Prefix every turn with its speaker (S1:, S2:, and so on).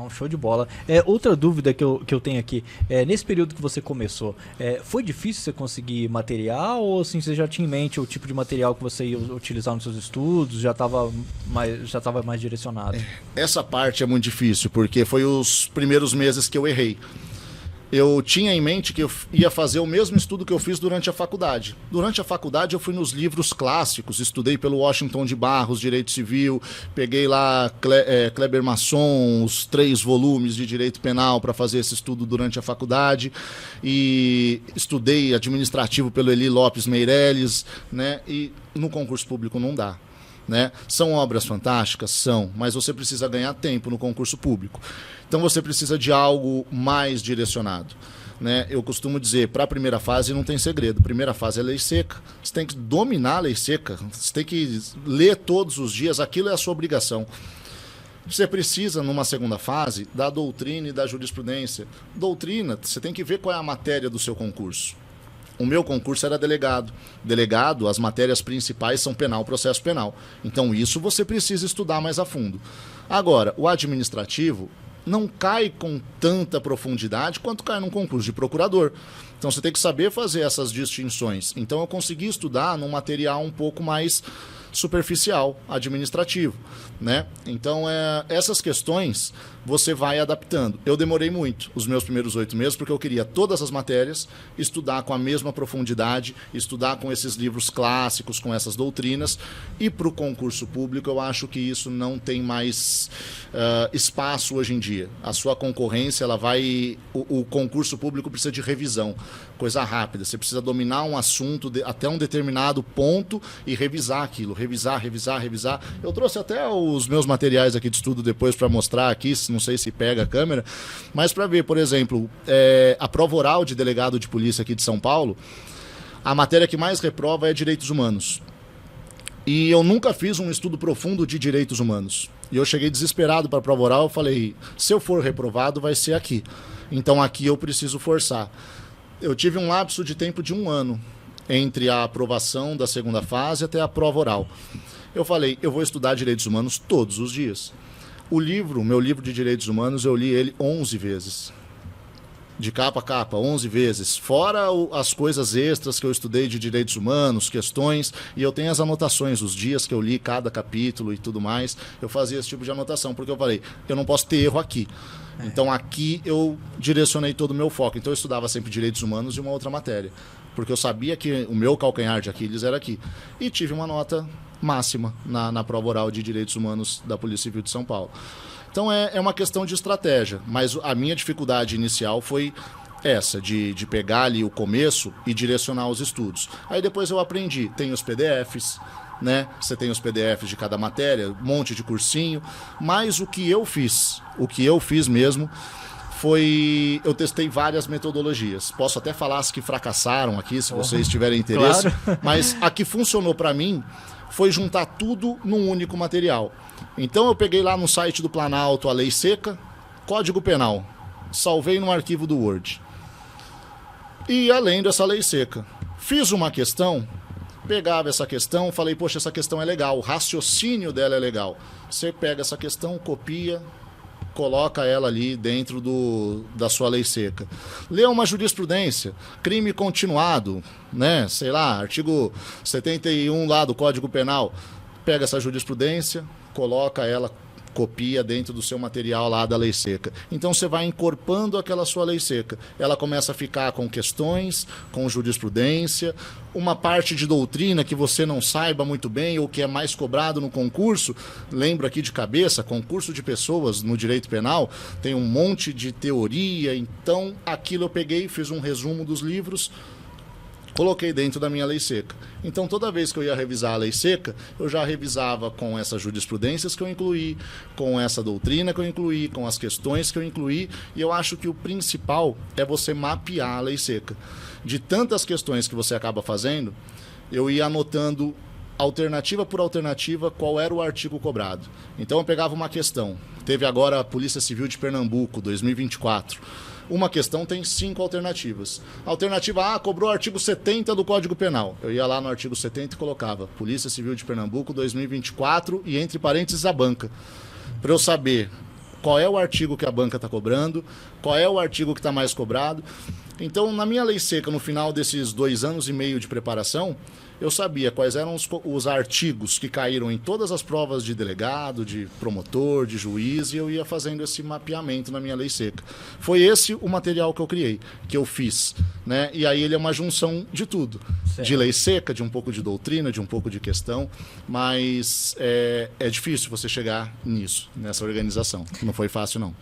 S1: Não, show de bola. Outra dúvida que eu tenho aqui, nesse período que você começou, foi difícil você conseguir material ou assim, você já tinha em mente o tipo de material que você ia utilizar nos seus estudos, já estava mais direcionado?
S2: Essa parte é muito difícil, porque foi os primeiros meses que eu errei. Eu tinha em mente que eu ia fazer o mesmo estudo que eu fiz durante a faculdade. Durante a faculdade eu fui nos livros clássicos, estudei pelo Washington de Barros, Direito Civil, peguei lá Kleber Masson, os 3 volumes de Direito Penal para fazer esse estudo durante a faculdade, e estudei administrativo pelo Eli Lopes Meirelles, né? E no concurso público não dá. Né? São obras fantásticas? São, mas você precisa ganhar tempo no concurso público. Então você precisa de algo mais direcionado. Né? Eu costumo dizer, para a primeira fase não tem segredo. Primeira fase é lei seca. Você tem que dominar a lei seca. Você tem que ler todos os dias. Aquilo é a sua obrigação. Você precisa, numa segunda fase, da doutrina e da jurisprudência. Doutrina, você tem que ver qual é a matéria do seu concurso. O meu concurso era delegado. Delegado, as matérias principais são penal, processo penal. Então isso você precisa estudar mais a fundo. Agora, o administrativo não cai com tanta profundidade quanto cai num concurso de procurador. Então você tem que saber fazer essas distinções. Então eu consegui estudar num material um pouco mais superficial, administrativo, né? Então essas questões você vai adaptando. Eu demorei muito, os meus primeiros 8 meses, porque eu queria todas as matérias, estudar com a mesma profundidade, estudar com esses livros clássicos, com essas doutrinas, e para o concurso público eu acho que isso não tem mais espaço hoje em dia. A sua concorrência, ela vai... O concurso público precisa de revisão, coisa rápida. Você precisa dominar um assunto até um determinado ponto e revisar aquilo, revisar. Eu trouxe até os meus materiais aqui de estudo depois para mostrar aqui, não sei se pega a câmera, mas para ver, por exemplo, a prova oral de delegado de polícia aqui de São Paulo, a matéria que mais reprova é direitos humanos. E eu nunca fiz um estudo profundo de direitos humanos. E eu cheguei desesperado para a prova oral, eu falei, se eu for reprovado vai ser aqui. Então aqui eu preciso forçar. Eu tive um lapso de tempo de 1 ano entre a aprovação da segunda fase até a prova oral. Eu falei, eu vou estudar direitos humanos todos os dias. Meu livro de direitos humanos, eu li ele 11 vezes. De capa a capa, 11 vezes. Fora as coisas extras que eu estudei de direitos humanos, questões, e eu tenho as anotações, os dias que eu li cada capítulo e tudo mais. Eu fazia esse tipo de anotação, porque eu falei, eu não posso ter erro aqui. Então aqui eu direcionei todo o meu foco. Então eu estudava sempre direitos humanos e uma outra matéria. Porque eu sabia que o meu calcanhar de Aquiles era aqui. E tive uma nota máxima na prova oral de direitos humanos da Polícia Civil de São Paulo. Então é uma questão de estratégia, mas a minha dificuldade inicial foi essa, de pegar ali o começo e direcionar os estudos. Aí depois eu aprendi, tem os PDFs, né? Você tem os PDFs de cada matéria, um monte de cursinho, mas o que eu fiz mesmo, eu testei várias metodologias. Posso até falar as que fracassaram aqui, se vocês tiverem interesse, claro. Mas a que funcionou para mim foi juntar tudo num único material. Então eu peguei lá no site do Planalto a lei seca, Código Penal, salvei no arquivo do Word. E além dessa lei seca, fiz uma questão, pegava essa questão, falei, poxa, essa questão é legal, o raciocínio dela é legal. Você pega essa questão, copia, coloca ela ali dentro da sua lei seca. Lê uma jurisprudência, crime continuado, né? Sei lá, artigo 71 lá do Código Penal. Pega essa jurisprudência, coloca ela, copia dentro do seu material lá da lei seca. Então você vai encorpando aquela sua lei seca. Ela começa a ficar com questões, com jurisprudência, uma parte de doutrina que você não saiba muito bem ou que é mais cobrado no concurso. Lembro aqui de cabeça, concurso de pessoas no direito penal, tem um monte de teoria. Então aquilo eu peguei, fiz um resumo dos livros, coloquei dentro da minha lei seca. Então, toda vez que eu ia revisar a lei seca, eu já revisava com essas jurisprudências que eu incluí, com essa doutrina que eu incluí, com as questões que eu incluí, e eu acho que o principal é você mapear a lei seca. De tantas questões que você acaba fazendo, eu ia anotando alternativa por alternativa qual era o artigo cobrado. Então, eu pegava uma questão. Teve agora a Polícia Civil de Pernambuco, 2024. Uma questão tem 5 alternativas. Alternativa A, cobrou o artigo 70 do Código Penal. Eu ia lá no artigo 70 e colocava Polícia Civil de Pernambuco 2024 e entre parênteses a banca. Para eu saber qual é o artigo que a banca está cobrando, qual é o artigo que está mais cobrado. Então, na minha lei seca, no final desses 2 anos e meio de preparação, eu sabia quais eram os artigos que caíram em todas as provas de delegado, de promotor, de juiz, e eu ia fazendo esse mapeamento na minha lei seca. Foi esse o material que eu criei, que eu fiz, né? E aí ele é uma junção de tudo. Certo. De lei seca, de um pouco de doutrina, de um pouco de questão, mas é difícil você chegar nisso, nessa organização. Não foi fácil, não.